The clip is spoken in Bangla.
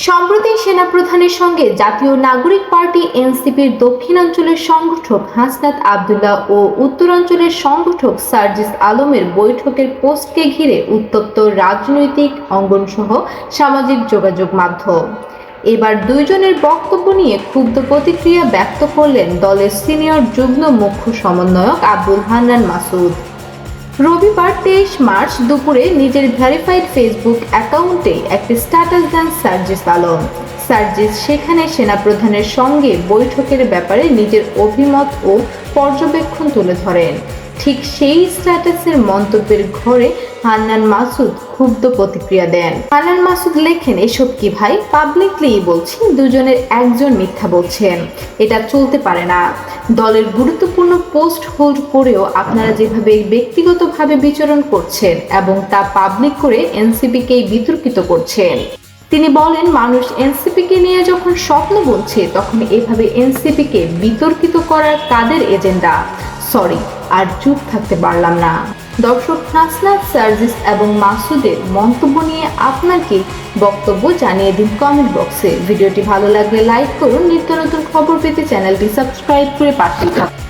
সম্প্রতি সেনাপ্রধানের সঙ্গে জাতীয় নাগরিক পার্টি এনসিপির দক্ষিণাঞ্চলের সংগঠক হাসনাত আব্দুল্লাহ ও উত্তরাঞ্চলের সংগঠক সার্জিস আলমের বৈঠকের পোস্টকে ঘিরে উত্তপ্ত রাজনৈতিক অঙ্গনসহ সামাজিক যোগাযোগ মাধ্যম। এবার দুইজনের বক্তব্য নিয়ে ক্ষুব্ধ প্রতিক্রিয়া ব্যক্ত করলেন দলের সিনিয়র যুগ্ম মুখ্য সমন্বয়ক আব্দুল হান্নান মাসুদ। রবিবার 23 মার্চ দুপুরে নিজের ভেরিফাইড ফেসবুক অ্যাকাউন্টে একটি স্ট্যাটাস দেন সার্জিস আলম। সার্জিস সেখানে সেনাপ্রধানের সঙ্গে বৈঠকের ব্যাপারে নিজের অভিমত ও পর্যবেক্ষণ তুলে ধরেন। ঠিক সেই স্ট্যাটাসের মন্তব্যের ঘরে হান্নান মাসুদ ক্ষুব্ধ প্রতিক্রিয়া দেন। হান্নান মাসুদ লেখেন, এসব কি ভাই, পাবলিকলি বলছি দুজনের একজন মিথ্যা বলছেন, এটা চলতে পারে না। দলের গুরুত্বপূর্ণ পোস্ট হোল্ড করেও আপনারা যেভাবে ব্যক্তিগতভাবে বিচরণ করছেন এবং তা পাবলিক করে এনসিপিকেই বিতর্কিত করছেন। তিনি বলেন, মানুষ এনসিপিকে নিয়ে যখন স্বপ্ন বুনছে তখন এভাবে এনসিপিকে বিতর্কিত করার কাদের এজেন্ডা? সরি, আর চুপ থাকতে পারলাম না। দর্শক, হাসনাত, সার্জিস এবং মাসুদের মন্তব্য নিয়ে আপনার কি বক্তব্য জানিয়ে দিন কমেন্ট বক্সে। ভিডিওটি ভালো লাগলে লাইক করুন। নিত্য নতুন খবর পেতে চ্যানেলটি সাবস্ক্রাইব করে পাশে থাকুন।